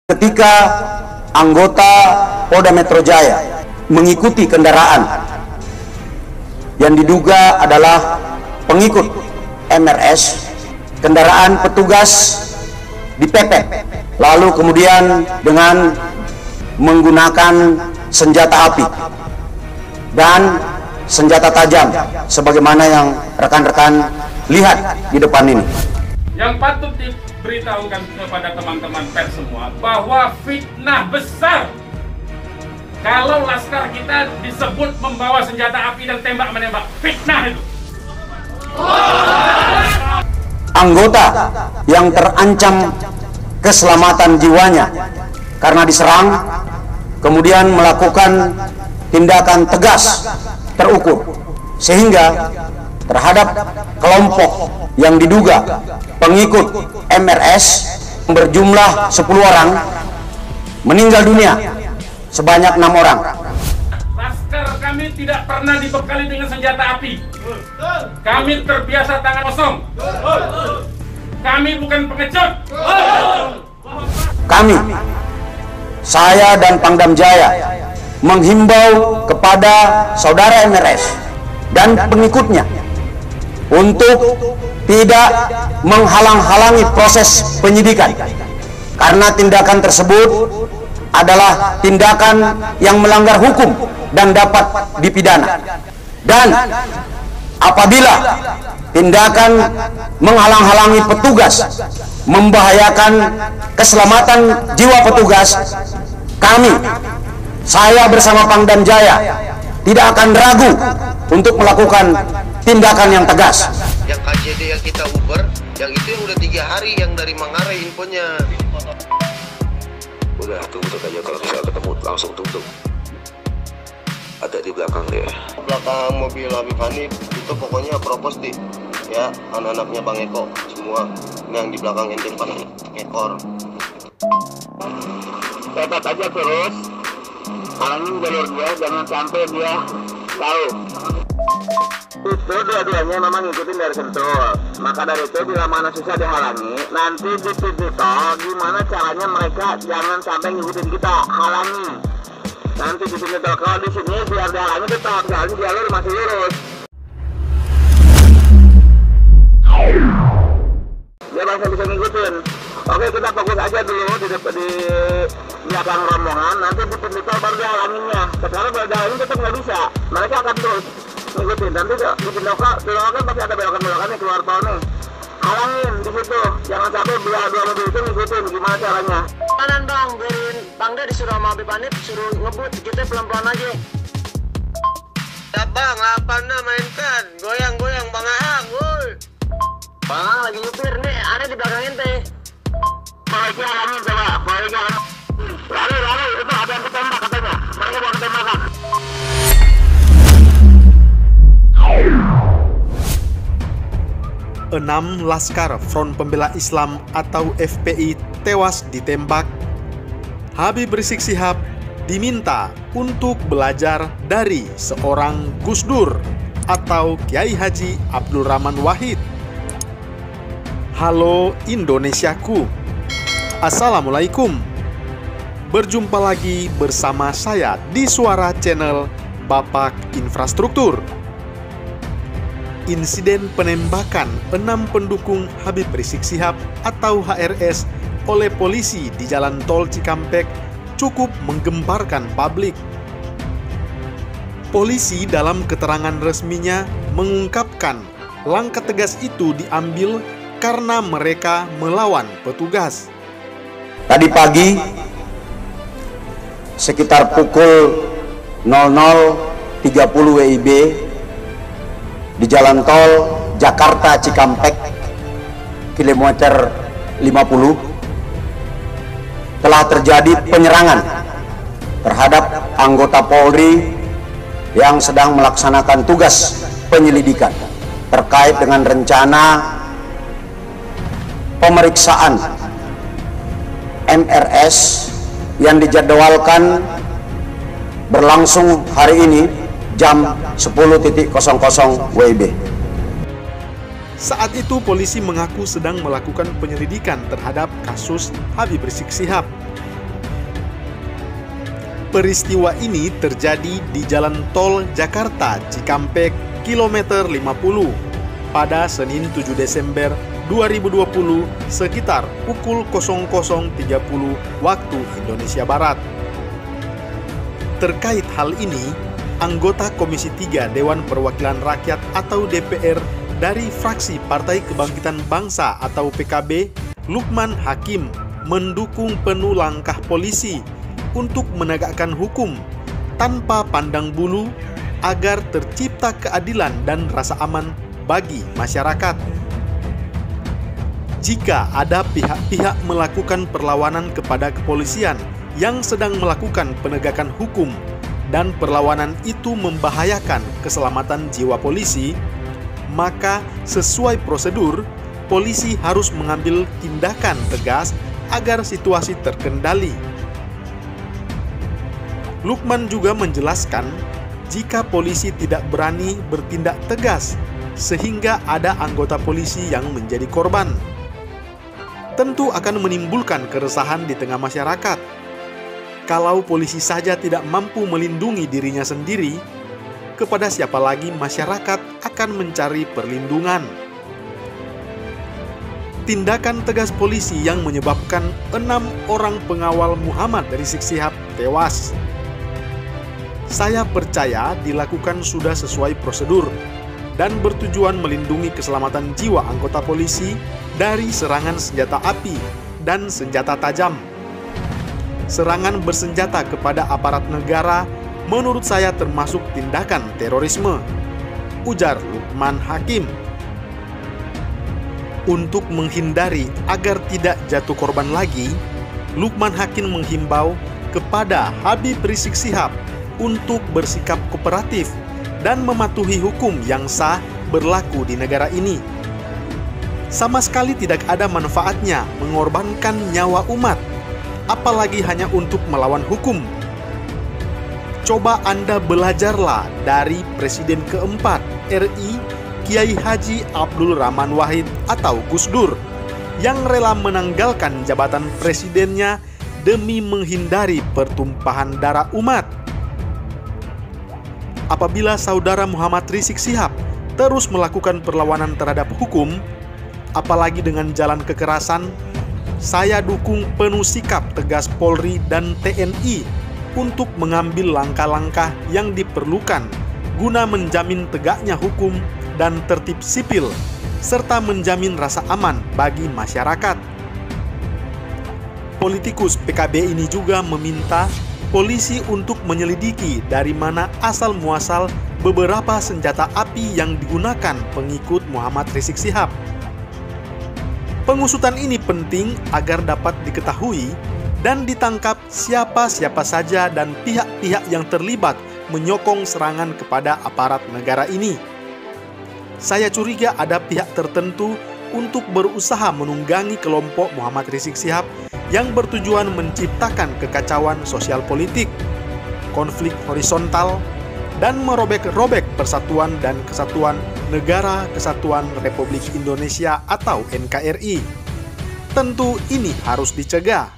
Ketika anggota Polda Metro Jaya mengikuti kendaraan yang diduga adalah pengikut MRS, kendaraan petugas dipepet, lalu kemudian dengan menggunakan senjata api dan senjata tajam sebagaimana yang rekan-rekan lihat di depan ini. Yang patut diberitahukan kepada teman-teman pers semua bahwa fitnah besar kalau laskar kita disebut membawa senjata api dan tembak menembak. Fitnah itu. Anggota yang terancam keselamatan jiwanya karena diserang, kemudian melakukan tindakan tegas terukur, sehingga terhadap kelompok yang diduga pengikut MRS berjumlah 10 orang, meninggal dunia sebanyak 6 orang. Laskar kami tidak pernah dibekali dengan senjata api. Kami terbiasa tangan kosong. Kami bukan pengecut. Kami, saya dan Pangdam Jaya menghimbau kepada saudara MRS dan pengikutnya untuk tidak menghalang-halangi proses penyidikan, karena tindakan tersebut adalah tindakan yang melanggar hukum dan dapat dipidana. Dan apabila tindakan menghalang-halangi petugas membahayakan keselamatan jiwa petugas, kami, saya bersama Pangdam Jaya tidak akan ragu untuk melakukan tindakan yang tegas. Yang KJD yang kita uber, yang itu yang udah 3 hari yang dari Manggarai infonya. Udah tutup aja, kalau bisa ketemu langsung tutup. Ada di belakang dia. Belakang mobil Habib Hanif itu pokoknya proposti, ya anak-anaknya Bang Eko semua. Ini yang di belakang ending paling ekor. Tetap aja terus, halangin jalur dia, jangan sampai dia tahu. Itu dua-duanya memang ngikutin dari Sentul. Maka dari itu bila mana susah dihalangi, nanti di titik gimana caranya mereka jangan sampai ngikutin kita, halangi. Nanti di sini kalau di sini biar dihalangi tetap, soalnya jalur masih lurus. Dia masih bisa ngikutin. Oke, kita fokus aja dulu di belakang rombongan, nanti di pintu tol baru dihalanginnya. Sekarang kalau dihalangin tetap nggak bisa, mereka akan terus ngikutin. Nanti di pintu tol kan pasti ada belokan-belokannya keluar tol nih. Halangin di situ, jangan sampai dua mobil itu ngikutin. Gimana caranya? Kanan bang, biarin Pangda disuruh sama Habib Hanif, suruh ngebut, kita pelan-pelan aja. Ya bang, 8 mainkan, goyang-goyang Bang Ahang, woi. Bang Ahang lagi nyupir nih, ada di belakang ente. Baiknya halangin coba, baiknya lalu itu ada yang ketembak katanya, mereka mau ketembakan. Enam Laskar Front Pembela Islam atau FPI tewas ditembak. Habib Rizik Syihab diminta untuk belajar dari seorang Gus Dur atau Kiai Haji Abdul Rahman Wahid. Halo Indonesiaku, Assalamualaikum. Berjumpa lagi bersama saya di Suara Channel Bapak Infrastruktur. Insiden penembakan 6 pendukung Habib Rizik Syihab atau HRS oleh polisi di Jalan Tol Cikampek cukup menggemparkan publik. Polisi dalam keterangan resminya mengungkapkan langkah tegas itu diambil karena mereka melawan petugas. Tadi pagi sekitar pukul 00.30 WIB di Jalan Tol Jakarta Cikampek kilometer 50 telah terjadi penyerangan terhadap anggota Polri yang sedang melaksanakan tugas penyelidikan terkait dengan rencana pemeriksaan MRS yang dijadwalkan berlangsung hari ini jam 10.00 WIB. Saat itu polisi mengaku sedang melakukan penyelidikan terhadap kasus Habib Rizik Syihab. Peristiwa ini terjadi di Jalan Tol Jakarta Cikampek kilometer 50 pada Senin 7 Desember 2020 sekitar pukul 00.30 waktu Indonesia Barat. Terkait hal ini, anggota Komisi 3 Dewan Perwakilan Rakyat atau DPR dari fraksi Partai Kebangkitan Bangsa atau PKB, Lukman Hakim, mendukung penuh langkah polisi untuk menegakkan hukum tanpa pandang bulu agar tercipta keadilan dan rasa aman bagi masyarakat. Jika ada pihak-pihak melakukan perlawanan kepada kepolisian yang sedang melakukan penegakan hukum dan perlawanan itu membahayakan keselamatan jiwa polisi, maka sesuai prosedur, polisi harus mengambil tindakan tegas agar situasi terkendali. Lukman juga menjelaskan jika polisi tidak berani bertindak tegas sehingga ada anggota polisi yang menjadi korban, tentu akan menimbulkan keresahan di tengah masyarakat. Kalau polisi saja tidak mampu melindungi dirinya sendiri, kepada siapa lagi masyarakat akan mencari perlindungan? Tindakan tegas polisi yang menyebabkan 6 orang pengawal Muhammad Rizik Syihab tewas, saya percaya dilakukan sudah sesuai prosedur dan bertujuan melindungi keselamatan jiwa anggota polisi dari serangan senjata api dan senjata tajam. Serangan bersenjata kepada aparat negara menurut saya termasuk tindakan terorisme, ujar Lukman Hakim. Untuk menghindari agar tidak jatuh korban lagi, Lukman Hakim menghimbau kepada Habib Rizik Syihab untuk bersikap kooperatif dan mematuhi hukum yang sah berlaku di negara ini. Sama sekali tidak ada manfaatnya mengorbankan nyawa umat, apalagi hanya untuk melawan hukum. Coba Anda belajarlah dari Presiden keempat RI, Kiai Haji Abdul Rahman Wahid atau Gus Dur, yang rela menanggalkan jabatan presidennya demi menghindari pertumpahan darah umat. Apabila saudara Muhammad Rizik Syihab terus melakukan perlawanan terhadap hukum, apalagi dengan jalan kekerasan, saya dukung penuh sikap tegas Polri dan TNI untuk mengambil langkah-langkah yang diperlukan guna menjamin tegaknya hukum dan tertib sipil, serta menjamin rasa aman bagi masyarakat. Politikus PKB ini juga meminta polisi untuk menyelidiki dari mana asal-muasal beberapa senjata api yang digunakan pengikut Muhammad Rizik Syihab. Pengusutan ini penting agar dapat diketahui dan ditangkap siapa-siapa saja dan pihak-pihak yang terlibat menyokong serangan kepada aparat negara ini. Saya curiga ada pihak tertentu untuk berusaha menunggangi kelompok Muhammad Rizik Syihab yang bertujuan menciptakan kekacauan sosial politik, konflik horizontal, dan merobek-robek persatuan dan kesatuan Negara Kesatuan Republik Indonesia atau NKRI. Tentu ini harus dicegah.